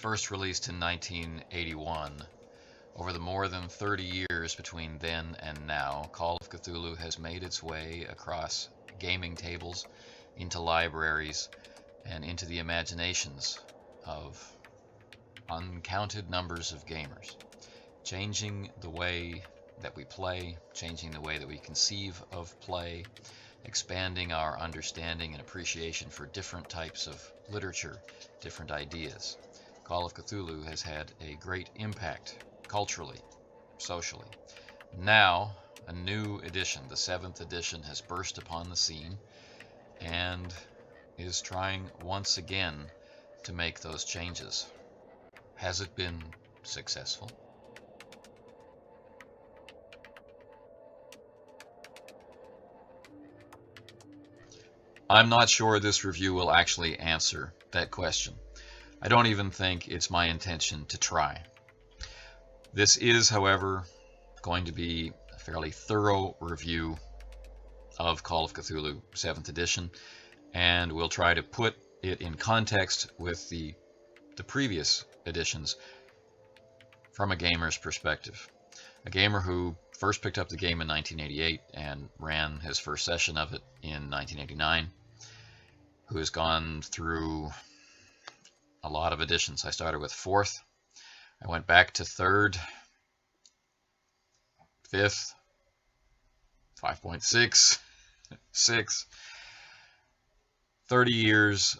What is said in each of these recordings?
First released in 1981, over the more than 30 years between then and now, Call of Cthulhu has made its way across gaming tables, into libraries, and into the imaginations of uncounted numbers of gamers, changing the way that we play, changing the way that we conceive of play, expanding our understanding and appreciation for different types of literature, different ideas. Call of Cthulhu has had a great impact culturally, socially. Now, a new edition, the 7th edition, has burst upon the scene and is trying once again to make those changes. Has it been successful? I'm not sure this review will actually answer that question. I don't even think it's my intention to try. This is, however, going to be a fairly thorough review of Call of Cthulhu 7th edition, and we'll try to put it in context with the previous editions from a gamer's perspective. A gamer who first picked up the game in 1988 and ran his first session of it in 1989, who has gone through a lot of editions. I started with 4th, I went back to 3rd, 5th, 5.6, 6, 30 years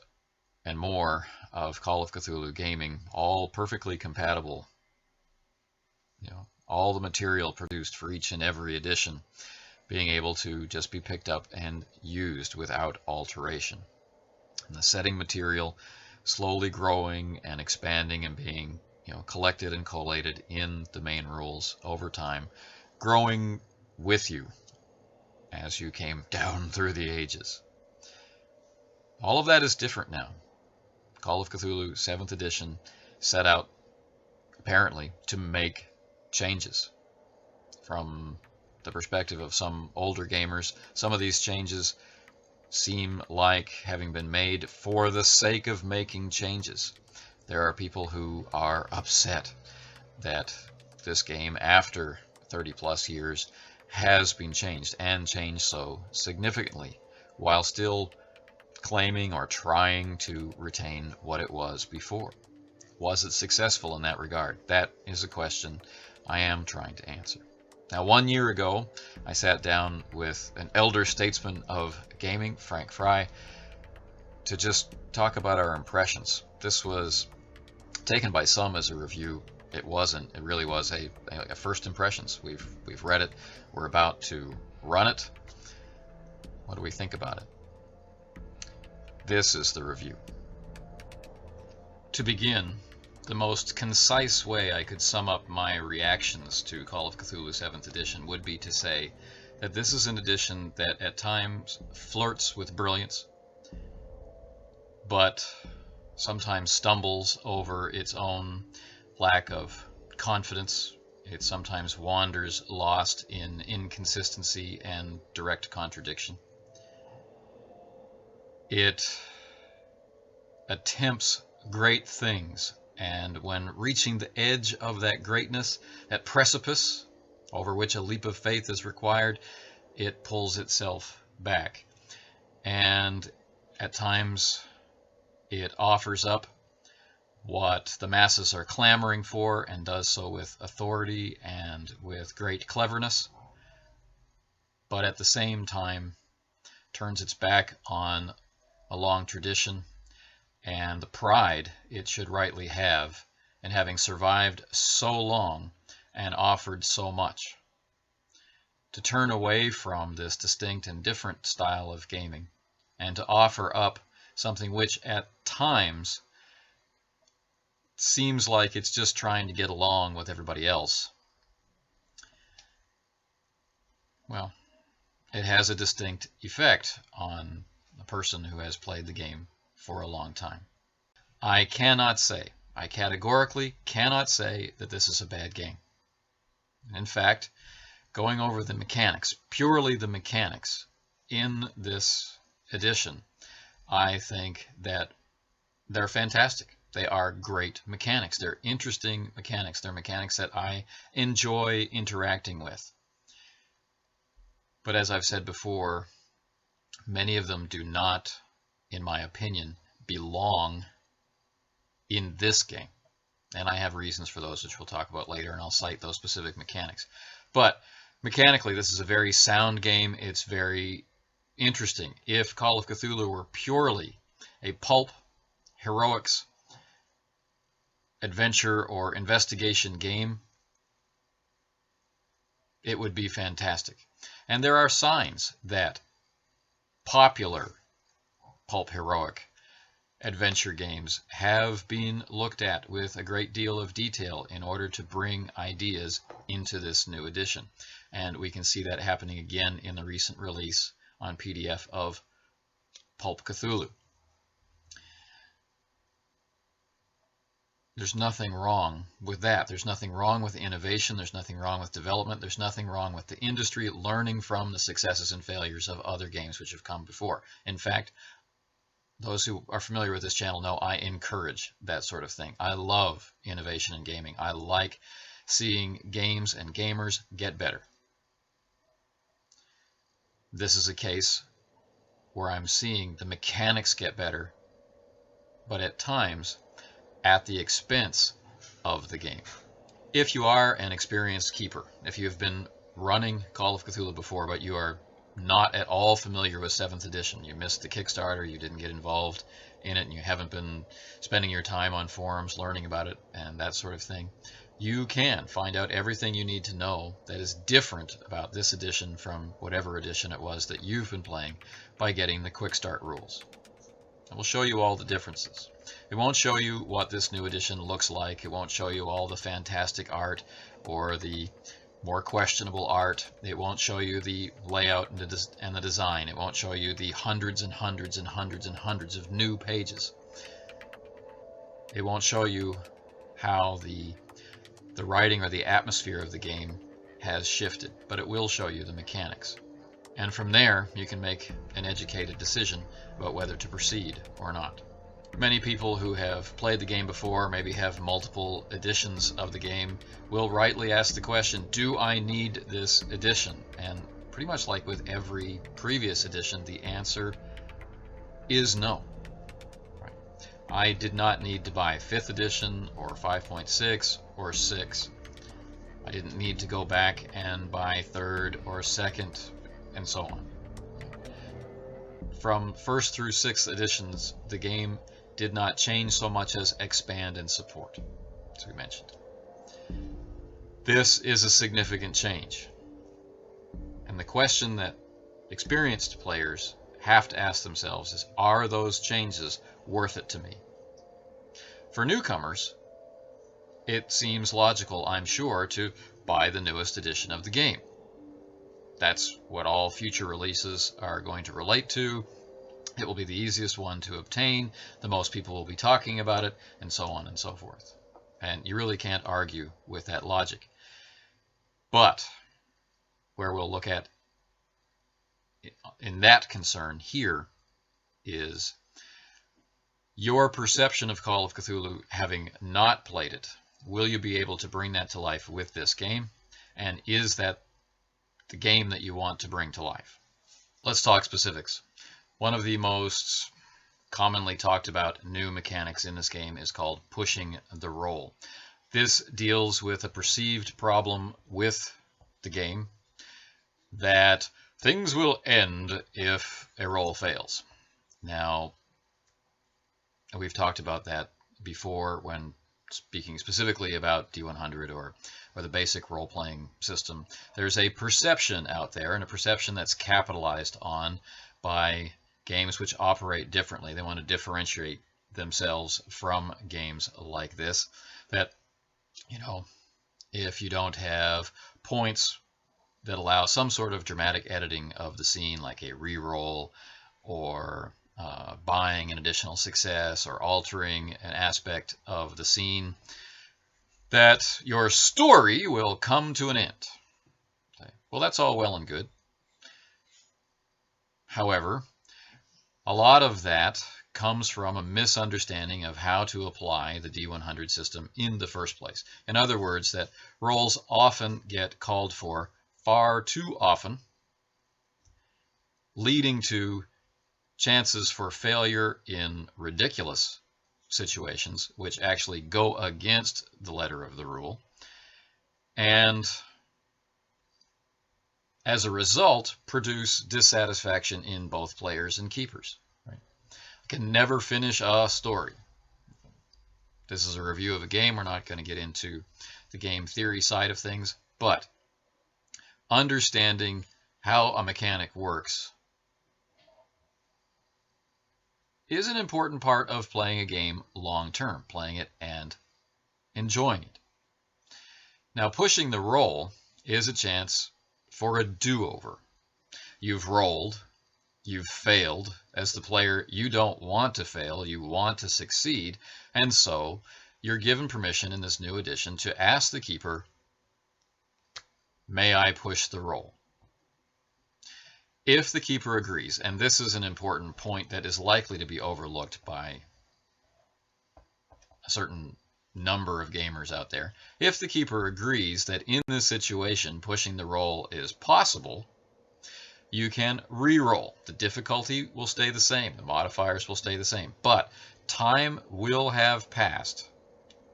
and more of Call of Cthulhu gaming, all perfectly compatible. All the material produced for each and every edition being able to just be picked up and used without alteration. And the setting material slowly growing and expanding and being collected and collated in the main rules over time, growing with you as you came down through the ages. All of that is different now. Call of Cthulhu 7th edition set out, apparently, to make changes. From the perspective of some older gamers, some of these changes seem like having been made for the sake of making changes. There are people who are upset that this game, after 30 plus years, has been changed, and changed so significantly, while still claiming or trying to retain what it was before. Was it successful in that regard? That is a question I am trying to answer. Now, 1 year ago, I sat down with an elder statesman of gaming, Frank Fry, to just talk about our impressions. This was taken by some as a review. It wasn't. It really was a first impressions. We've read it. We're about to run it. What do we think about it? This is the review. To begin, the most concise way I could sum up my reactions to Call of Cthulhu 7th edition would be to say that this is an edition that at times flirts with brilliance, but sometimes stumbles over its own lack of confidence. It sometimes wanders lost in inconsistency and direct contradiction. It attempts great things, and when reaching the edge of that greatness, that precipice over which a leap of faith is required, it pulls itself back. And at times it offers up what the masses are clamoring for, and does so with authority and with great cleverness, but at the same time turns its back on a long tradition and the pride it should rightly have in having survived so long and offered so much. To turn away from this distinct and different style of gaming and to offer up something which at times seems like it's just trying to get along with everybody else, well, it has a distinct effect on a person who has played the game for a long time. I categorically cannot say that this is a bad game. In fact, going over the mechanics, purely the mechanics in this edition, I think that they're fantastic. They are great mechanics. They're interesting mechanics. They're mechanics that I enjoy interacting with. But as I've said before, many of them do not, in my opinion, belong in this game. And I have reasons for those, which we'll talk about later, and I'll cite those specific mechanics. But mechanically, this is a very sound game. It's very interesting. If Call of Cthulhu were purely a pulp, heroics, adventure, or investigation game, it would be fantastic. And there are signs that popular pulp heroic adventure games have been looked at with a great deal of detail in order to bring ideas into this new edition. And we can see that happening again in the recent release on PDF of Pulp Cthulhu. There's nothing wrong with that. There's nothing wrong with innovation. There's nothing wrong with development. There's nothing wrong with the industry learning from the successes and failures of other games which have come before. In fact, those who are familiar with this channel know I encourage that sort of thing. I love innovation in gaming. I like seeing games and gamers get better. This is a case where I'm seeing the mechanics get better, but at times at the expense of the game. If you are an experienced keeper, if you've been running Call of Cthulhu before, but you are not at all familiar with 7th edition, you missed the Kickstarter, you didn't get involved in it, and you haven't been spending your time on forums learning about it and that sort of thing, you can find out everything you need to know that is different about this edition from whatever edition it was that you've been playing by getting the Quickstart rules. And we'll show you all the differences. It won't show you what this new edition looks like. It won't show you all the fantastic art or the more questionable art. It won't show you the layout and the design. It won't show you the hundreds and hundreds and hundreds and hundreds of new pages. It won't show you how the writing or the atmosphere of the game has shifted, but it will show you the mechanics. And from there, you can make an educated decision about whether to proceed or not. Many people who have played the game before, maybe have multiple editions of the game, will rightly ask the question, do I need this edition? And pretty much like with every previous edition, the answer is no. Right. I did not need to buy 5th edition or 5.6 or 6. I didn't need to go back and buy 3rd or 2nd and so on. From 1st through 6th editions, the game did not change so much as expand and support, as we mentioned. This is a significant change. And the question that experienced players have to ask themselves is, are those changes worth it to me? For newcomers, it seems logical, I'm sure, to buy the newest edition of the game. That's what all future releases are going to relate to. It will be the easiest one to obtain, the most people will be talking about it, and so on and so forth. And you really can't argue with that logic. But where we'll look at in that concern here is your perception of Call of Cthulhu, having not played it. Will you be able to bring that to life with this game? And is that the game that you want to bring to life? Let's talk specifics. One of the most commonly talked about new mechanics in this game is called pushing the roll. This deals with a perceived problem with the game that things will end if a roll fails. Now, we've talked about that before when speaking specifically about D100 or the basic role-playing system. There's a perception out there, and a perception that's capitalized on by games which operate differently. They want to differentiate themselves from games like this, that, if you don't have points that allow some sort of dramatic editing of the scene, like a re-roll or buying an additional success or altering an aspect of the scene, that your story will come to an end. Okay. Well, that's all well and good. However, a lot of that comes from a misunderstanding of how to apply the D100 system in the first place. In other words, that rolls often get called for far too often, leading to chances for failure in ridiculous situations, which actually go against the letter of the rule. And as a result, produce dissatisfaction in both players and keepers. Right? Can never finish a story. This is a review of a game. We're not going to get into the game theory side of things, but understanding how a mechanic works is an important part of playing a game long term, playing it and enjoying it. Now, pushing the roll is a chance for a do-over. You've rolled, you've failed. As the player, you don't want to fail, you want to succeed, and so you're given permission in this new edition to ask the keeper, may I push the roll? If the keeper agrees, and this is an important point that is likely to be overlooked by a certain number of gamers out there, if the keeper agrees that in this situation pushing the roll is possible, you can re-roll. The difficulty will stay the same, the modifiers will stay the same, but time will have passed,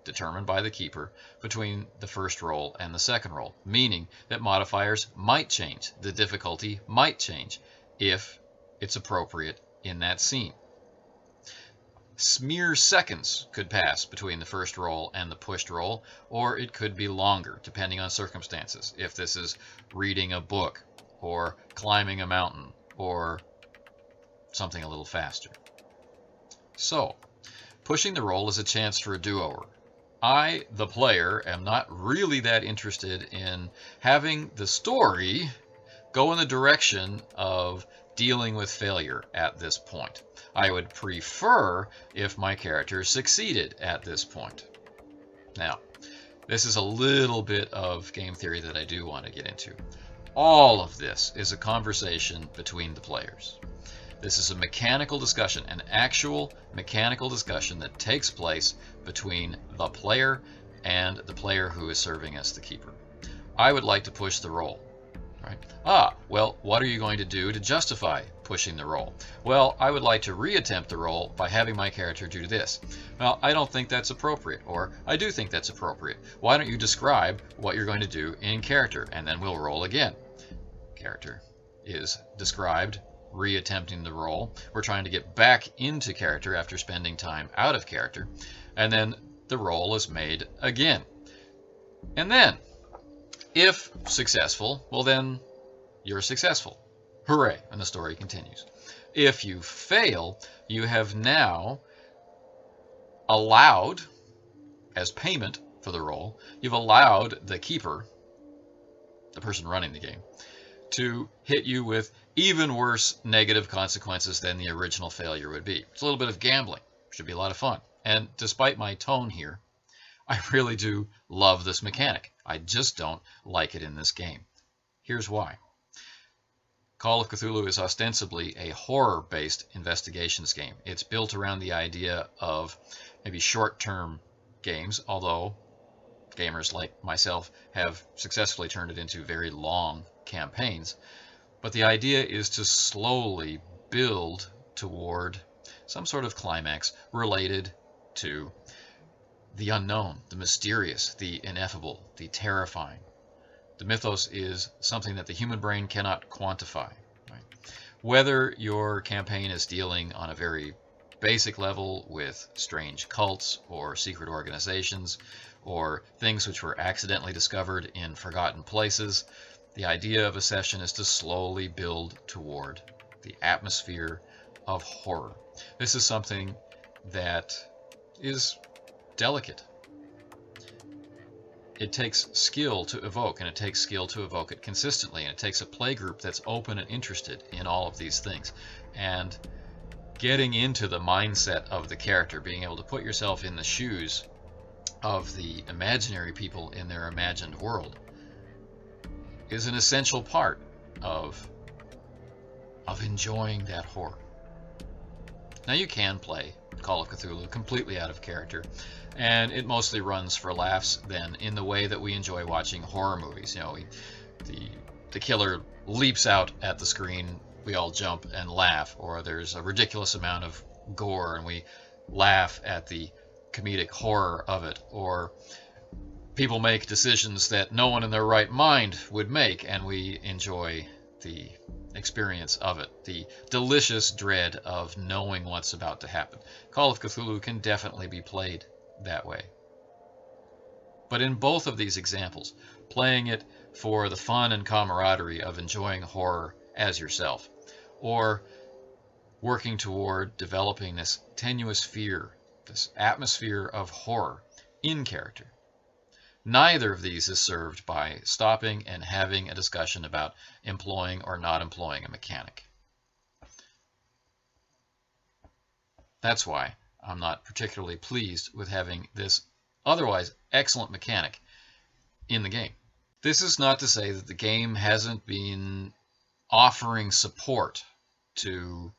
determined by the keeper, between the first roll and the second roll, meaning that modifiers might change, the difficulty might change if it's appropriate in that scene. Mere seconds could pass between the first roll and the pushed roll, or it could be longer, depending on circumstances. If this is reading a book, or climbing a mountain, or something a little faster. So, pushing the roll is a chance for a do-over. I, the player, am not really that interested in having the story go in the direction of dealing with failure at this point. I would prefer if my character succeeded at this point. Now, this is a little bit of game theory that I do want to get into. All of this is a conversation between the players. This is a mechanical discussion, an actual mechanical discussion that takes place between the player and the player who is serving as the keeper. I would like to push the roll. Right? Well, what are you going to do to justify pushing the roll? Well, I would like to reattempt the roll by having my character do this. Well, I don't think that's appropriate, or I do think that's appropriate. Why don't you describe what you're going to do in character, and then we'll roll again. Character is described, reattempting the roll. We're trying to get back into character after spending time out of character, and then the roll is made again. And then, if successful, well then you're successful. Hooray, and the story continues. If you fail, you have now allowed, as payment for the roll, you've allowed the keeper, the person running the game, to hit you with even worse negative consequences than the original failure would be. It's a little bit of gambling. Should be a lot of fun. And despite my tone here, I really do love this mechanic. I just don't like it in this game. Here's why. Call of Cthulhu is ostensibly a horror-based investigations game. It's built around the idea of maybe short-term games, although gamers like myself have successfully turned it into very long campaigns. But the idea is to slowly build toward some sort of climax related to the unknown, the mysterious, the ineffable, the terrifying. The mythos is something that the human brain cannot quantify. Right? Whether your campaign is dealing on a very basic level with strange cults or secret organizations or things which were accidentally discovered in forgotten places, the idea of a session is to slowly build toward the atmosphere of horror. This is something that is delicate. It takes skill to evoke, and it takes skill to evoke it consistently, and it takes a play group that's open and interested in all of these things. And getting into the mindset of the character, being able to put yourself in the shoes of the imaginary people in their imagined world, is an essential part of enjoying that horror. Now you can play Call of Cthulhu completely out of character, and it mostly runs for laughs then in the way that we enjoy watching horror movies. You know, the killer leaps out at the screen, we all jump and laugh, or there's a ridiculous amount of gore and we laugh at the comedic horror of it, or people make decisions that no one in their right mind would make, and we enjoy the experience of it, the delicious dread of knowing what's about to happen. Call of Cthulhu can definitely be played that way. But in both of these examples, playing it for the fun and camaraderie of enjoying horror as yourself, or working toward developing this tenuous fear, this atmosphere of horror in character, neither of these is served by stopping and having a discussion about employing or not employing a mechanic. That's why I'm not particularly pleased with having this otherwise excellent mechanic in the game. This is not to say that the game hasn't been offering support to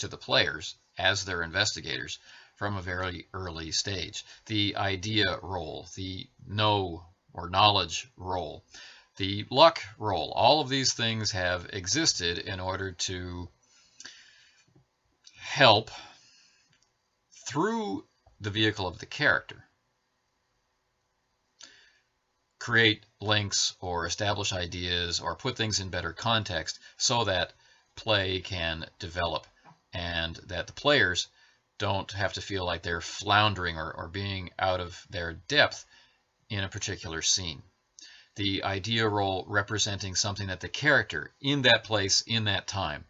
the players as their investigators from a very early stage. The idea roll, the know or knowledge roll, the luck roll, all of these things have existed in order to help through the vehicle of the character create links or establish ideas or put things in better context so that play can develop and that the players don't have to feel like they're floundering or being out of their depth in a particular scene. The idea role representing something that the character in that place, in that time,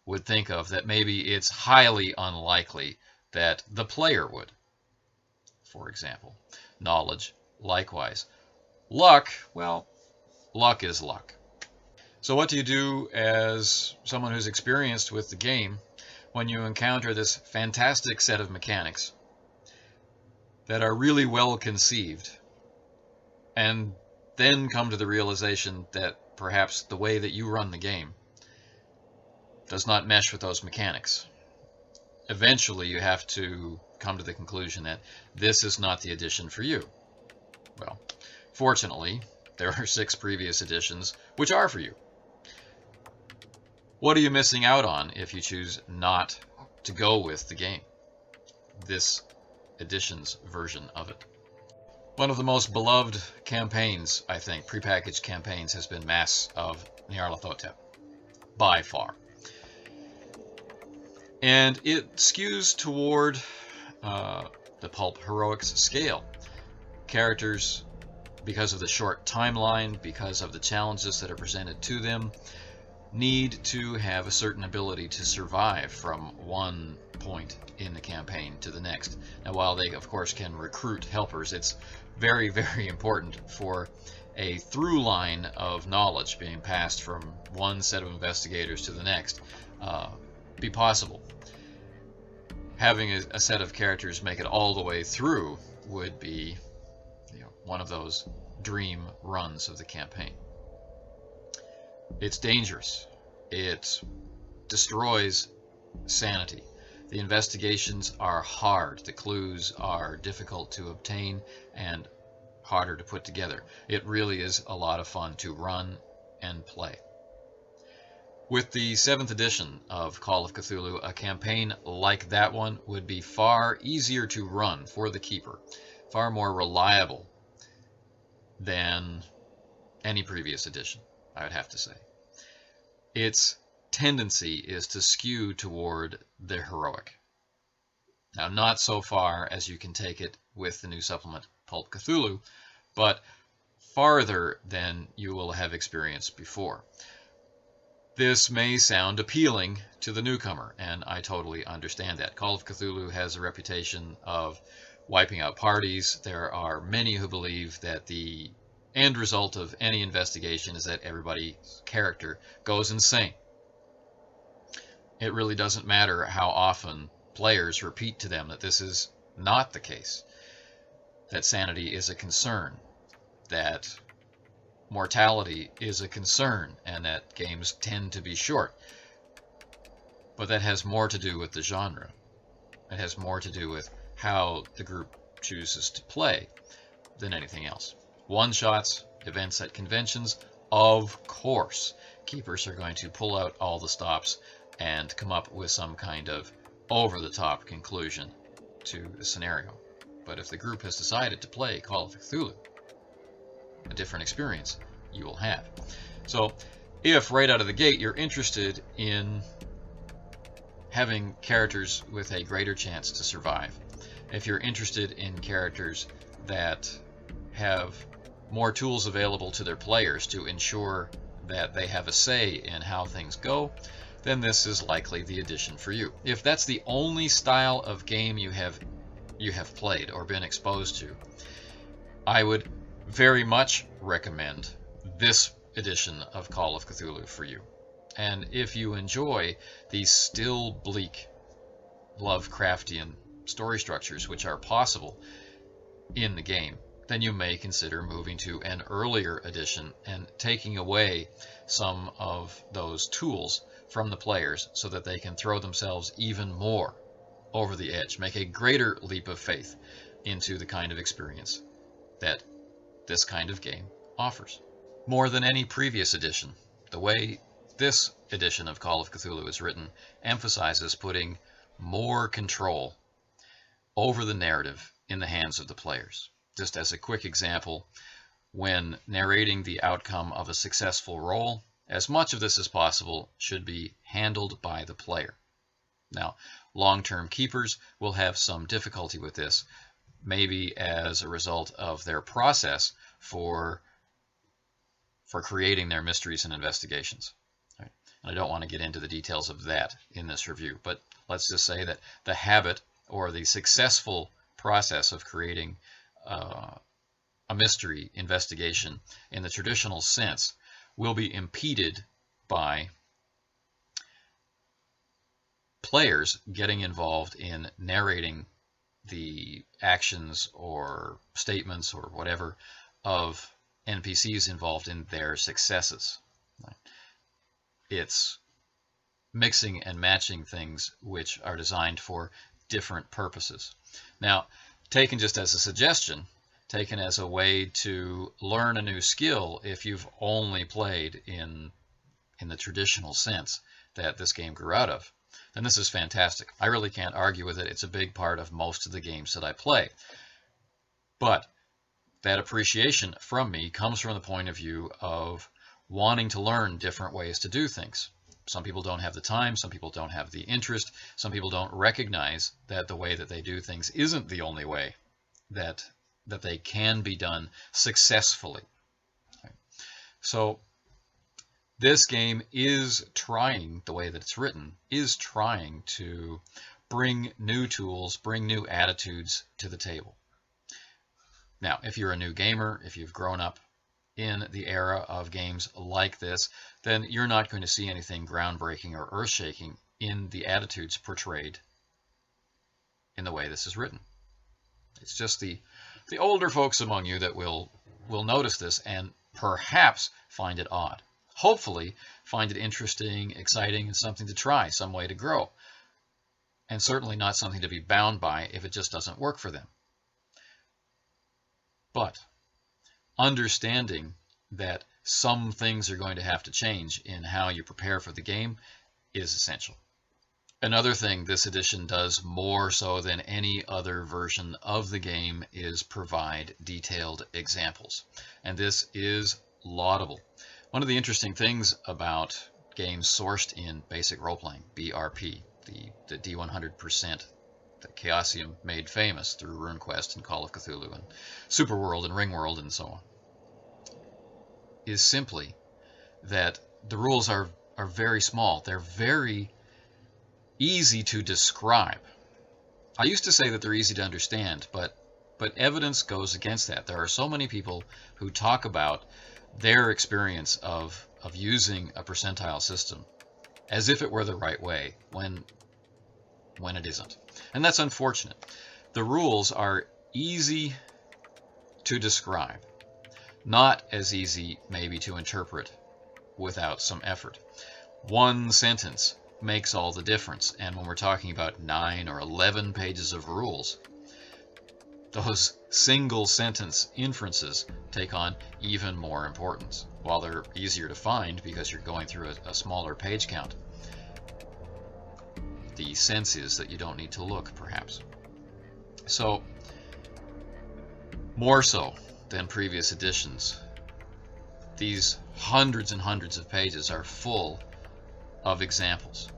would think of that maybe it's highly unlikely that the player would. For example, knowledge, likewise. Luck, well, luck is luck. So what do you do as someone who's experienced with the game when you encounter this fantastic set of mechanics that are really well conceived and then come to the realization that perhaps the way that you run the game does not mesh with those mechanics? Eventually you have to come to the conclusion that this is not the edition for you. Well, fortunately, there are 6 previous editions which are for you. What are you missing out on if you choose not to go with the game? This edition's version of it. One of the most beloved campaigns, I think, prepackaged campaigns, has been Mass of Nyarlathotep, by far. And it skews toward the pulp heroics scale. Characters, because of the short timeline, because of the challenges that are presented to them, need to have a certain ability to survive from one point in the campaign to the next. Now, while they, of course, can recruit helpers, it's very, very important for a through line of knowledge being passed from one set of investigators to the next be possible. Having a set of characters make it all the way through would be, one of those dream runs of the campaign. It's dangerous. It destroys sanity. The investigations are hard. The clues are difficult to obtain and harder to put together. It really is a lot of fun to run and play. With the 7th edition of Call of Cthulhu, a campaign like that one would be far easier to run for the keeper, far more reliable than any previous edition, I would have to say. Its tendency is to skew toward the heroic. Now, not so far as you can take it with the new supplement Pulp Cthulhu, but farther than you will have experienced before. This may sound appealing to the newcomer, and I totally understand that. Call of Cthulhu has a reputation of wiping out parties. There are many who believe that the end result of any investigation is that everybody's character goes insane. It really doesn't matter how often players repeat to them that this is not the case, that sanity is a concern, that mortality is a concern, and that games tend to be short. But that has more to do with the genre It has more to do with how the group chooses to play than anything else. One-shots, events at conventions, of course, keepers are going to pull out all the stops and come up with some kind of over-the-top conclusion to the scenario. But if the group has decided to play Call of Cthulhu, a different experience you will have. So if right out of the gate you're interested in having characters with a greater chance to survive, if you're interested in characters that have more tools available to their players to ensure that they have a say in how things go, then this is likely the edition for you. If that's the only style of game you have played or been exposed to, I would very much recommend this edition of Call of Cthulhu for you. And if you enjoy these still bleak Lovecraftian story structures which are possible in the game, then you may consider moving to an earlier edition and taking away some of those tools from the players so that they can throw themselves even more over the edge, make a greater leap of faith into the kind of experience that this kind of game offers. More than any previous edition, the way this edition of Call of Cthulhu is written emphasizes putting more control over the narrative in the hands of the players. Just as a quick example, when narrating the outcome of a successful roll, as much of this as possible should be handled by the player. Now, long-term keepers will have some difficulty with this, maybe as a result of their process for creating their mysteries and investigations. Right? And I don't want to get into the details of that in this review, but let's just say that the habit or the successful process of creating a mystery investigation in the traditional sense will be impeded by players getting involved in narrating the actions or statements or whatever of NPCs involved in their successes. It's mixing and matching things which are designed for different purposes. Now, taken just as a suggestion, taken as a way to learn a new skill if you've only played in the traditional sense that this game grew out of, then this is fantastic. I really can't argue with it. It's a big part of most of the games that I play. But that appreciation from me comes from the point of view of wanting to learn different ways to do things. Some people don't have the time, some people don't have the interest, some people don't recognize that the way that they do things isn't the only way that they can be done successfully. Okay. So this game is trying, the way that it's written, is trying to bring new tools, bring new attitudes to the table. Now, if you're a new gamer, if you've grown up in the era of games like this, then you're not going to see anything groundbreaking or earth-shaking in the attitudes portrayed in the way this is written. It's just the older folks among you that will notice this and perhaps find it odd. Hopefully find it interesting, exciting, and something to try, some way to grow. And certainly not something to be bound by if it just doesn't work for them. But understanding that some things are going to have to change in how you prepare for the game is essential. Another thing this edition does more so than any other version of the game is provide detailed examples. And this is laudable. One of the interesting things about games sourced in basic role-playing, BRP, the D100% that Chaosium made famous through RuneQuest and Call of Cthulhu and Superworld and Ringworld and so on, is simply that the rules are very small. They're very easy to describe. I used to say that they're easy to understand, but evidence goes against that. There are so many people who talk about their experience of using a percentile system as if it were the right way when it isn't. And that's unfortunate. The rules are easy to describe, not as easy maybe to interpret without some effort. One sentence makes all the difference. And when we're talking about 9 or 11 pages of rules, those single sentence inferences take on even more importance. While they're easier to find because you're going through a smaller page count, the sense is that you don't need to look, perhaps. So, more so than previous editions, these hundreds and hundreds of pages are full of examples.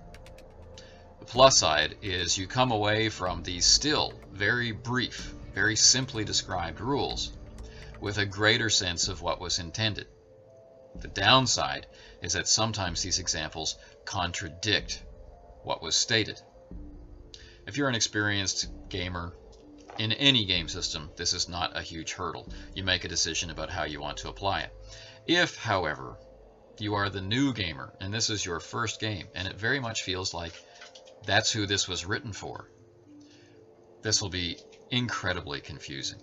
The plus side is you come away from these still very brief, very simply described rules with a greater sense of what was intended. The downside is that sometimes these examples contradict what was stated. If you're an experienced gamer in any game system, this is not a huge hurdle. You make a decision about how you want to apply it. If, however, you are the new gamer and this is your first game and it very much feels like that's who this was written for, this will be incredibly confusing.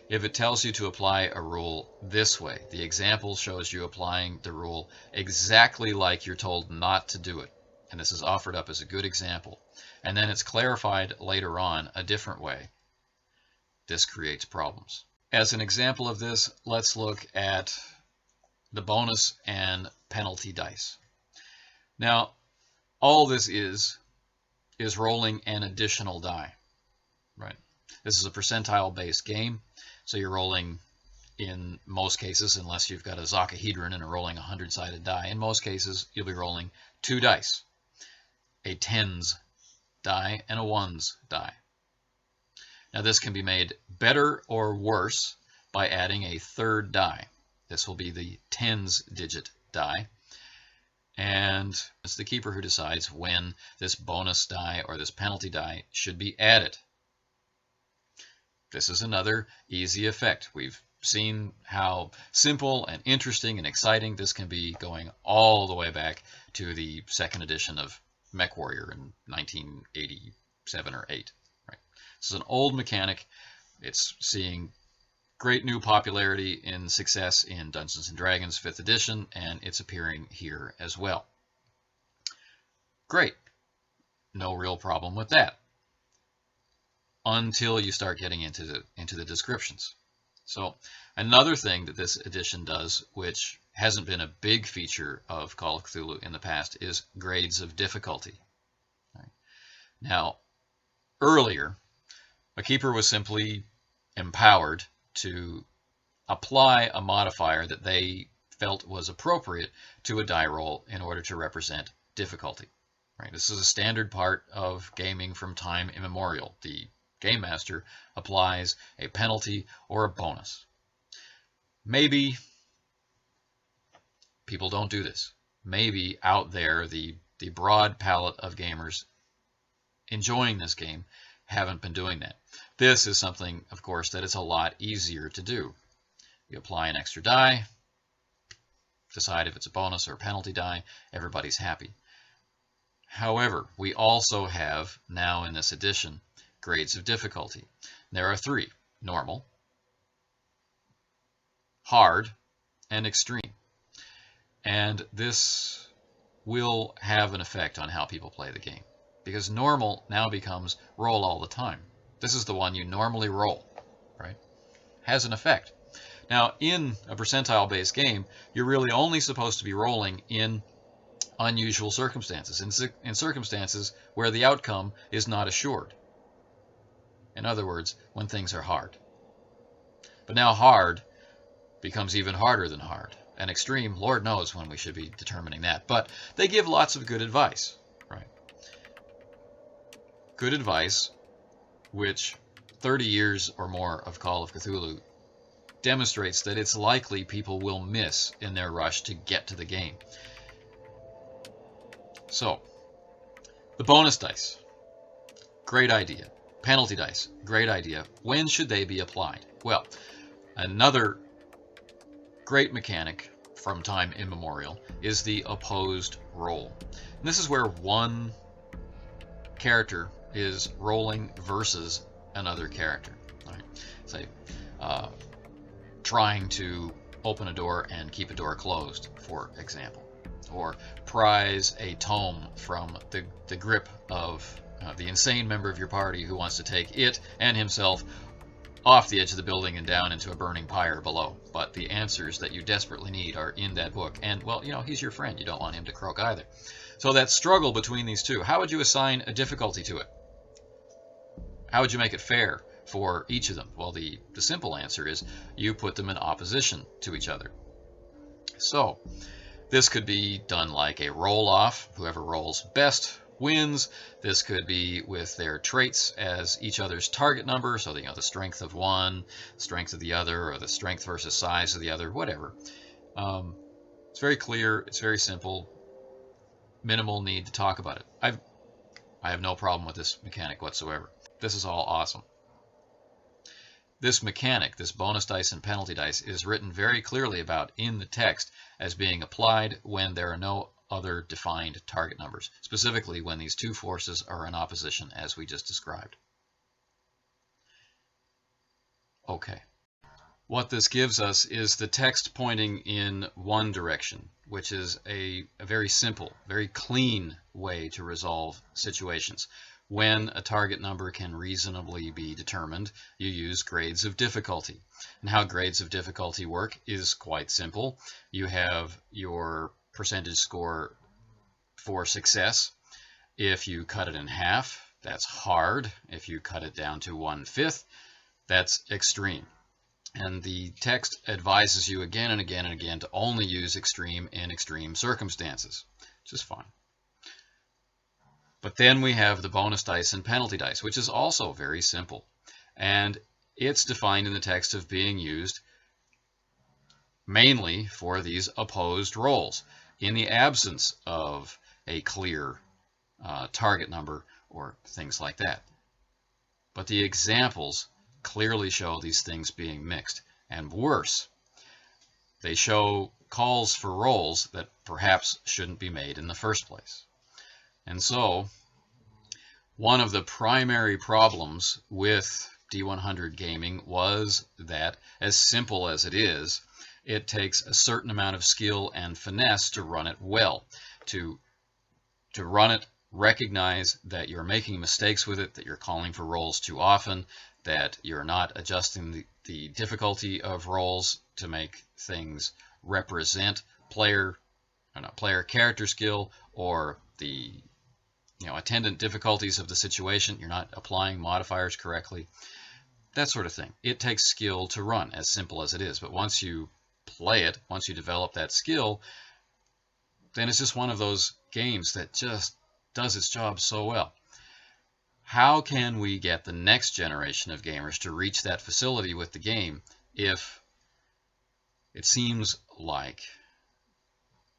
If it tells you to apply a rule this way, the example shows you applying the rule exactly like you're told not to do it, and this is offered up as a good example, and then it's clarified later on a different way, this creates problems. As an example of this, let's look at the bonus and penalty dice. Now, all this is rolling an additional die, right? This is a percentile-based game, so you're rolling, in most cases, unless you've got a Zocahedron and are rolling a 100-sided die, in most cases you'll be rolling 2 dice, a tens die and a ones die. Now this can be made better or worse by adding a third die. This will be the tens digit die, and it's the keeper who decides when this bonus die or this penalty die should be added. This is another easy effect. We've seen how simple and interesting and exciting this can be, going all the way back to the second edition of MechWarrior in 1987 or 8. Right? This is an old mechanic. It's seeing great new popularity and success in Dungeons & Dragons 5th edition, and it's appearing here as well. Great. No real problem with that, until you start getting into the descriptions. So another thing that this edition does, which hasn't been a big feature of Call of Cthulhu in the past, is grades of difficulty. Right. Now, earlier, a keeper was simply empowered to apply a modifier that they felt was appropriate to a die roll in order to represent difficulty. Right. This is a standard part of gaming from time immemorial. The Game Master applies a penalty or a bonus. Maybe people don't do this. Maybe out there, the broad palette of gamers enjoying this game haven't been doing that. This is something, of course, that is a lot easier to do. You apply an extra die, decide if it's a bonus or a penalty die, everybody's happy. However, we also have, now in this edition, grades of difficulty. There are 3: normal, hard, and extreme. And this will have an effect on how people play the game, because normal now becomes roll all the time. This is the one you normally roll, right? Has an effect. Now, in a percentile-based game, you're really only supposed to be rolling in unusual circumstances, in circumstances where the outcome is not assured. In other words, when things are hard. But now hard becomes even harder than hard. And extreme, Lord knows when we should be determining that. But they give lots of good advice, right? Good advice, which 30 years or more of Call of Cthulhu demonstrates that it's likely people will miss in their rush to get to the game. So, the bonus dice, great idea. Penalty dice, great idea. When should they be applied? Well, another great mechanic from time immemorial is the opposed roll. And this is where one character is rolling versus another character. Right? Say, trying to open a door and keep a door closed, for example. or prize a tome from the grip of the insane member of your party who wants to take it and himself off the edge of the building and down into a burning pyre below. But the answers that you desperately need are in that book. And, well, he's your friend. You don't want him to croak either. So that struggle between these two, how would you assign a difficulty to it? How would you make it fair for each of them? Well, the simple answer is you put them in opposition to each other. So this could be done like a roll-off. Whoever rolls best wins. This could be with their traits as each other's target number. So, the strength of one, strength of the other, or the strength versus size of the other, whatever. It's very clear. It's very simple. Minimal need to talk about it. I have no problem with this mechanic whatsoever. This is all awesome. This mechanic, this bonus dice and penalty dice, is written very clearly about in the text as being applied when there are no other defined target numbers, specifically when these two forces are in opposition, as we just described. Okay. What this gives us is the text pointing in one direction, which is a very simple, very clean way to resolve situations. When a target number can reasonably be determined, you use grades of difficulty. And how grades of difficulty work is quite simple. You have your percentage score for success. If you cut it in half, that's hard. If you cut it down to 1/5, that's extreme. And the text advises you again and again and again to only use extreme in extreme circumstances, which is fine. But then we have the bonus dice and penalty dice, which is also very simple. And it's defined in the text of being used mainly for these opposed rolls in the absence of a clear target number or things like that. But the examples clearly show these things being mixed. And worse, they show calls for rolls that perhaps shouldn't be made in the first place. And so, one of the primary problems with D100 gaming was that, as simple as it is, it takes a certain amount of skill and finesse to run it well. To run it, recognize that you're making mistakes with it, that you're calling for rolls too often, that you're not adjusting the difficulty of rolls to make things represent player character skill or the attendant difficulties of the situation. You're not applying modifiers correctly, that sort of thing. It takes skill to run, as simple as it is. But once you play it, once you develop that skill, then it's just one of those games that just does its job so well. How can we get the next generation of gamers to reach that facility with the game if it seems like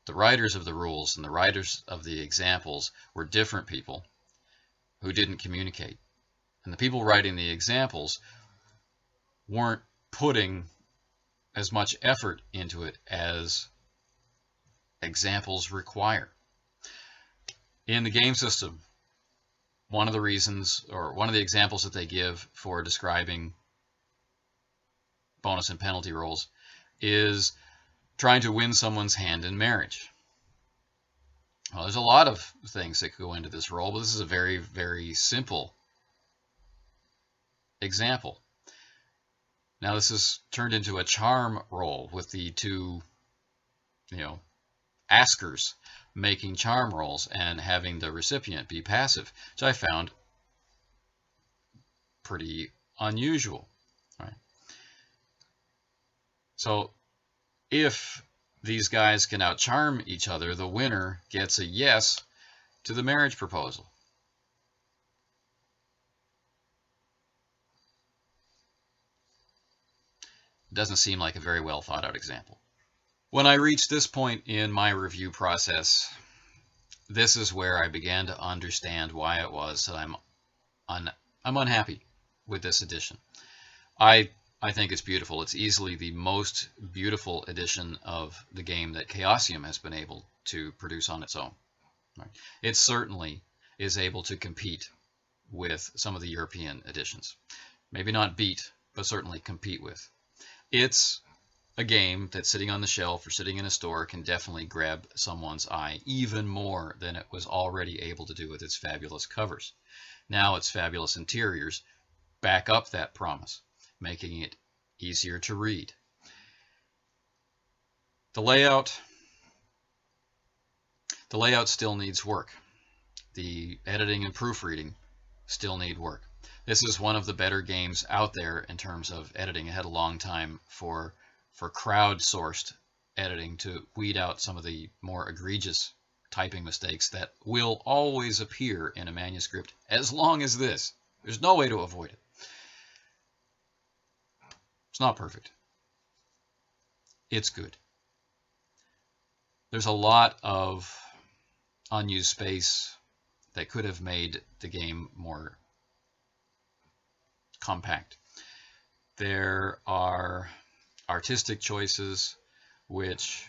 the writers of the rules and the writers of the examples were different people who didn't communicate? And the people writing the examples weren't putting as much effort into it as examples require. In the game system, one of the reasons, or one of the examples that they give for describing bonus and penalty rolls is trying to win someone's hand in marriage. Well, there's a lot of things that go into this roll, but this is a very, very simple example. Now this is turned into a charm roll with the two, askers making charm rolls and having the recipient be passive, which I found pretty unusual. Right? So if these guys can outcharm each other, the winner gets a yes to the marriage proposal. It doesn't seem like a very well thought out example. When I reached this point in my review process, this is where I began to understand why it was that I'm unhappy with this edition. I think it's beautiful. It's easily the most beautiful edition of the game that Chaosium has been able to produce on its own. Right? It certainly is able to compete with some of the European editions. Maybe not beat, but certainly compete with. It's a game that's sitting on the shelf or sitting in a store can definitely grab someone's eye even more than it was already able to do with its fabulous covers. Now its fabulous interiors back up that promise, making it easier to read. The layout still needs work. The editing and proofreading still need work. This is one of the better games out there in terms of editing. It had a long time for crowdsourced editing to weed out some of the more egregious typing mistakes that will always appear in a manuscript as long as this. There's no way to avoid it. It's not perfect. It's good. There's a lot of unused space that could have made the game more compact. There are artistic choices which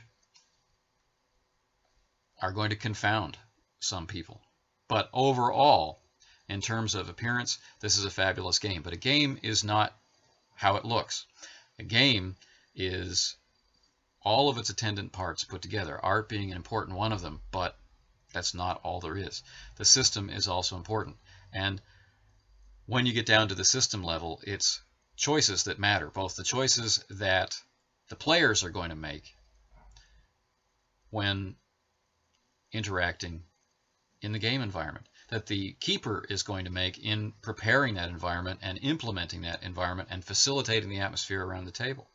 are going to confound some people. But overall, in terms of appearance, this is a fabulous game. But a game is not how it looks. A game is all of its attendant parts put together, art being an important one of them, but that's not all there is. The system is also important. And when you get down to the system level, it's choices that matter, both the choices that the players are going to make when interacting in the game environment, that the keeper is going to make in preparing that environment and implementing that environment and facilitating the atmosphere around the table.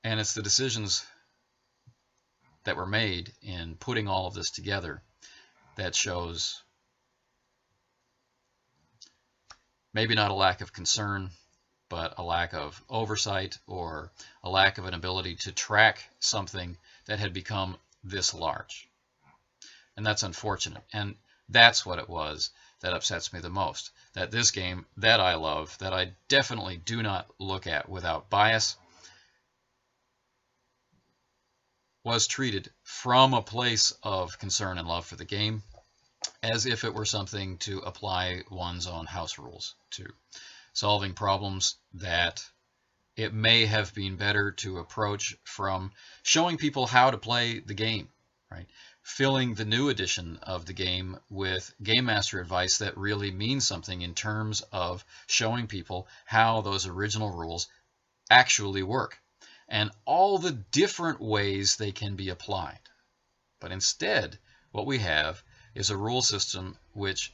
And it's the decisions that were made in putting all of this together that shows maybe not a lack of concern, but a lack of oversight or a lack of an ability to track something that had become this large. And that's unfortunate. And that's what it was that upsets me the most. That this game that I love, that I definitely do not look at without bias, was treated from a place of concern and love for the game as if it were something to apply one's own house rules to, solving problems that it may have been better to approach from showing people how to play the game, right? Filling the new edition of the game with Game Master advice that really means something in terms of showing people how those original rules actually work and all the different ways they can be applied. But instead, what we have is a rule system which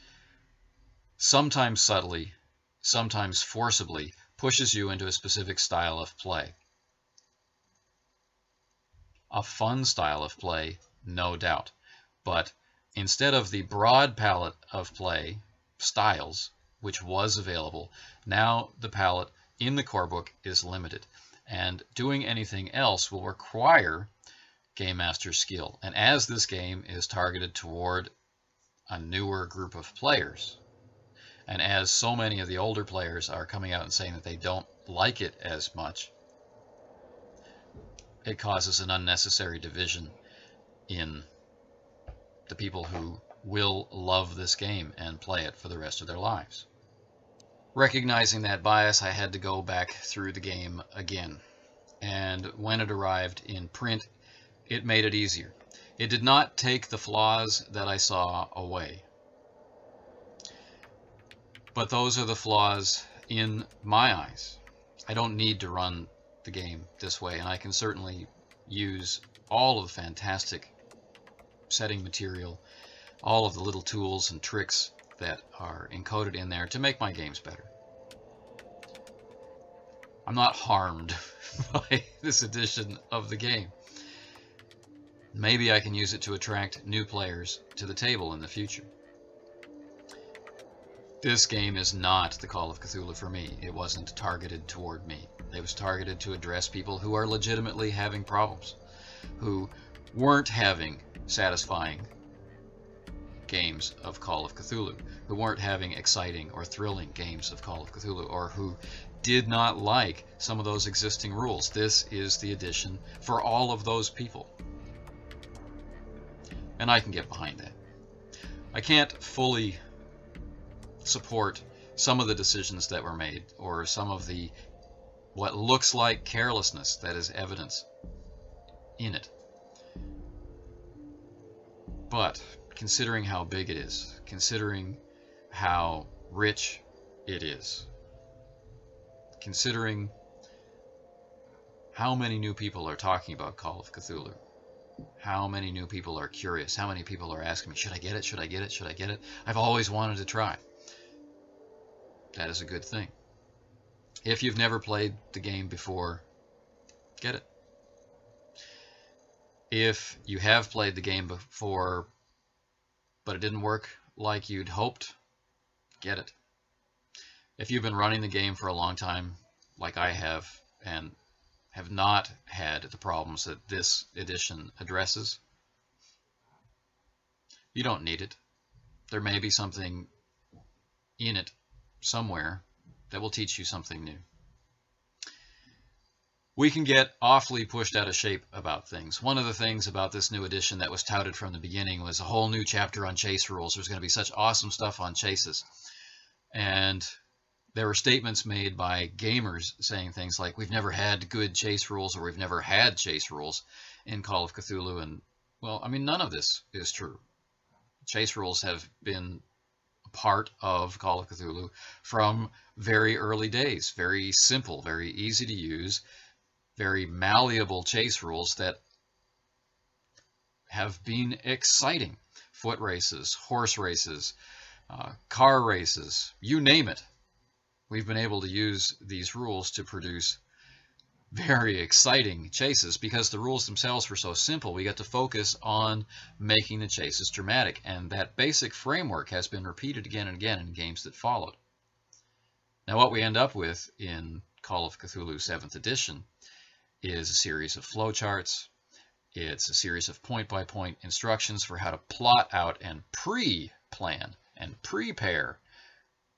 sometimes subtly, sometimes forcibly pushes you into a specific style of play. A fun style of play, no doubt. But instead of the broad palette of play styles, which was available, now the palette in the core book is limited. And doing anything else will require Game Master skill. And as this game is targeted toward a newer group of players, and as so many of the older players are coming out and saying that they don't like it as much, it causes an unnecessary division in the people who will love this game and play it for the rest of their lives. Recognizing that bias, I had to go back through the game again. And when it arrived in print, it made it easier. It did not take the flaws that I saw away. But those are the flaws in my eyes. I don't need to run the game this way, and I can certainly use all of the fantastic setting material, all of the little tools and tricks that are encoded in there to make my games better. I'm not harmed by this edition of the game. Maybe I can use it to attract new players to the table in the future. This game is not the Call of Cthulhu for me. It wasn't targeted toward me. It was targeted to address people who are legitimately having problems, who weren't having satisfying games of Call of Cthulhu, who weren't having exciting or thrilling games of Call of Cthulhu, or who did not like some of those existing rules. This is the edition for all of those people. And I can get behind that. I can't fully support some of the decisions that were made, or some of the what looks like carelessness, that is evidence in it. But considering how big it is, considering how rich it is, considering how many new people are talking about Call of Cthulhu, how many new people are curious, how many people are asking me, should I get it, should I get it, should I get it? I've always wanted to try. That is a good thing. If you've never played the game before, get it. If you have played the game before, but it didn't work like you'd hoped, get it. If you've been running the game for a long time, like I have, and have not had the problems that this edition addresses, you don't need it. There may be something in it somewhere that will teach you something new. We can get awfully pushed out of shape about things. One of the things about this new edition that was touted from the beginning was a whole new chapter on chase rules. There's going to be such awesome stuff on chases. And there were statements made by gamers saying things like, we've never had good chase rules, or we've never had chase rules in Call of Cthulhu. And, well, I mean, none of this is true. Chase rules have been a part of Call of Cthulhu from very early days. Very simple, very easy to use, very malleable chase rules that have been exciting. Foot races, horse races, car races, you name it. We've been able to use these rules to produce very exciting chases because the rules themselves were so simple. We got to focus on making the chases dramatic, and that basic framework has been repeated again and again in games that followed. Now what we end up with in Call of Cthulhu 7th edition is a series of flowcharts. It's a series of point-by-point instructions for how to plot out and pre-plan and prepare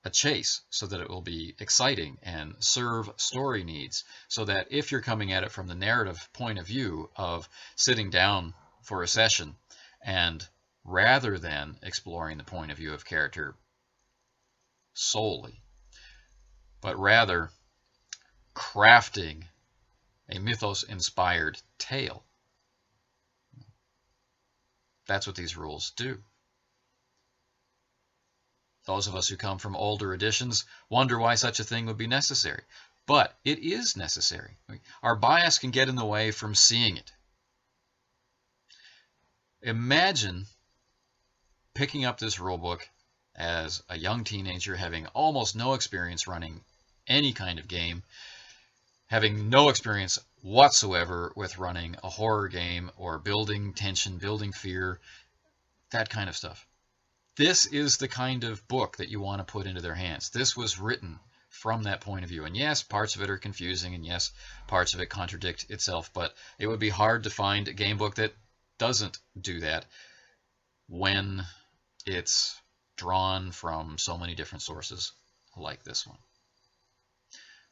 a chase so that it will be exciting and serve story needs, so that if you're coming at it from the narrative point of view of sitting down for a session and rather than exploring the point of view of character solely, but rather crafting a mythos-inspired tale. That's what these rules do. Those of us who come from older editions wonder why such a thing would be necessary. But it is necessary. Our bias can get in the way from seeing it. Imagine picking up this rulebook as a young teenager, having almost no experience running any kind of game, having no experience whatsoever with running a horror game or building tension, building fear, that kind of stuff. This is the kind of book that you want to put into their hands. This was written from that point of view. And yes, parts of it are confusing, and yes, parts of it contradict itself, but it would be hard to find a game book that doesn't do that when it's drawn from so many different sources like this one.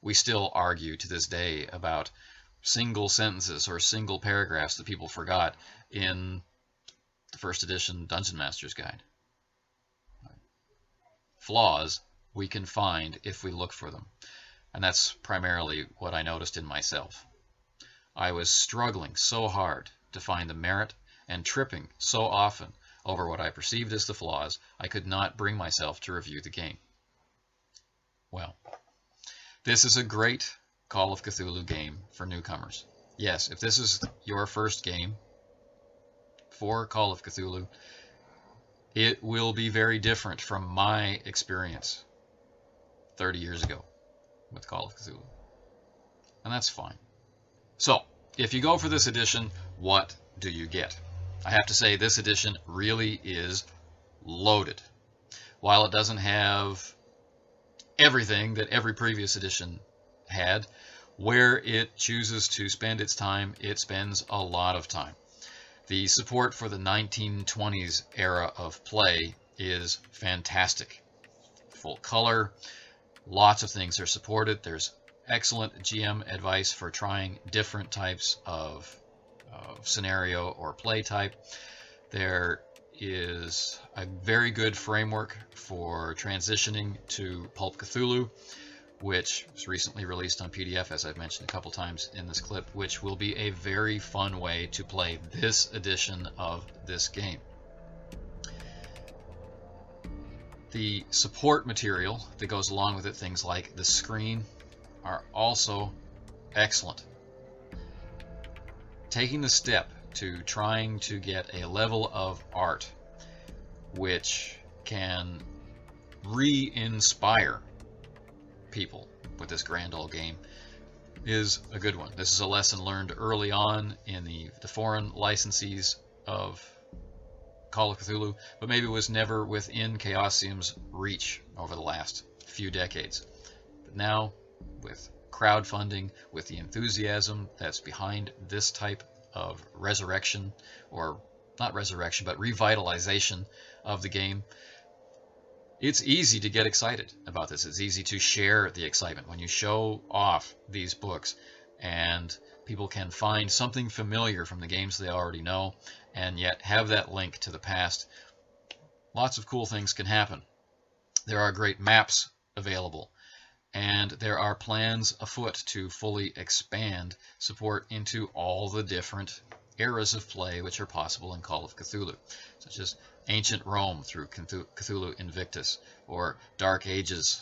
We still argue to this day about single sentences or single paragraphs that people forgot in the first edition Dungeon Master's Guide. Flaws we can find if we look for them. And that's primarily what I noticed in myself. I was struggling so hard to find the merit and tripping so often over what I perceived as the flaws, I could not bring myself to review the game. Well, this is a great Call of Cthulhu game for newcomers. Yes, if this is your first game for Call of Cthulhu, it will be very different from my experience 30 years ago with Call of Cthulhu. And that's fine. So, if you go for this edition, what do you get? I have to say this edition really is loaded. While it doesn't have everything that every previous edition had, where it chooses to spend its time, it spends a lot of time. The support for the 1920s era of play is fantastic. Full color, lots of things are supported. There's excellent GM advice for trying different types of scenario or play type. There is a very good framework for transitioning to Pulp Cthulhu, which was recently released on PDF, as I've mentioned a couple times in this clip, which will be a very fun way to play this edition of this game. The support material that goes along with it, things like the screen, are also excellent. Taking the step to trying to get a level of art which can re-inspire people with this grand old game is a good one. This is a lesson learned early on in the foreign licensees of Call of Cthulhu, but maybe was never within Chaosium's reach over the last few decades. But now, with crowdfunding, with the enthusiasm that's behind this type of resurrection, or not resurrection, but revitalization of the game, it's easy to get excited about this. It's easy to share the excitement when you show off these books and people can find something familiar from the games they already know and yet have that link to the past. Lots of cool things can happen. There are great maps available, and there are plans afoot to fully expand support into all the different eras of play which are possible in Call of Cthulhu, such as Ancient Rome through Cthulhu Invictus, or Dark Ages,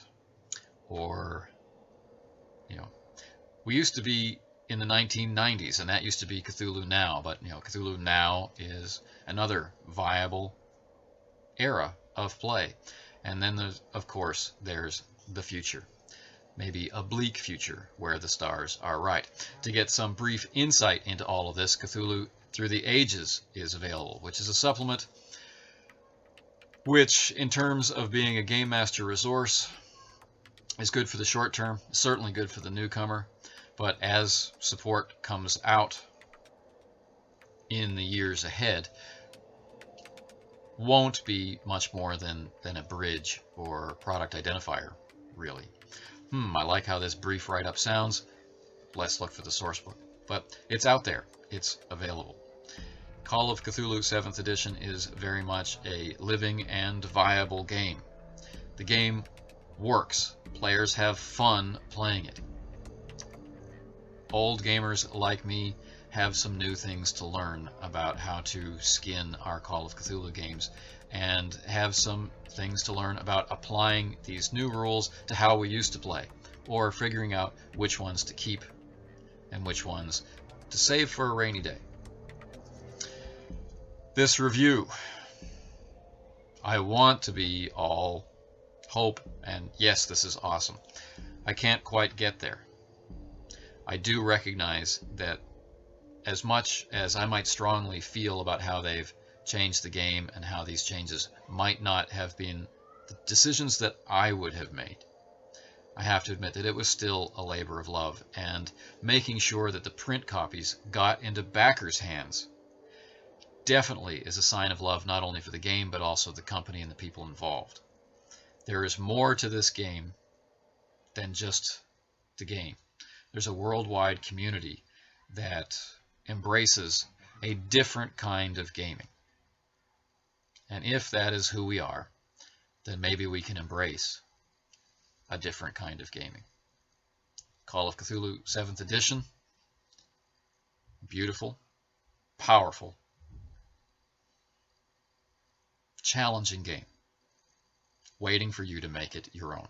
or, we used to be in the 1990s, and that used to be Cthulhu Now, but, Cthulhu Now is another viable era of play. And then, of course, there's the future. Maybe a bleak future where the stars are right. To get some brief insight into all of this, Cthulhu Through the Ages is available, which is a supplement which, in terms of being a Game Master resource, is good for the short term, certainly good for the newcomer, but as support comes out in the years ahead, won't be much more than a bridge or product identifier, really. I like how this brief write-up sounds. Let's look for the source book. But it's out there. It's available. Call of Cthulhu 7th Edition is very much a living and viable game. The game works. Players have fun playing it. Old gamers like me have some new things to learn about how to skin our Call of Cthulhu games, and have some things to learn about applying these new rules to how we used to play, or figuring out which ones to keep and which ones to save for a rainy day. This review, I want to be all hope and yes, this is awesome. I can't quite get there. I do recognize that as much as I might strongly feel about how they've changed the game and how these changes might not have been the decisions that I would have made, I have to admit that it was still a labor of love, and making sure that the print copies got into backers' hands definitely is a sign of love, not only for the game but also the company and the people involved. There is more to this game than just the game. There's a worldwide community that embraces a different kind of gaming. And if that is who we are, then maybe we can embrace a different kind of gaming. Call of Cthulhu 7th Edition. Beautiful, powerful, challenging game, waiting for you to make it your own.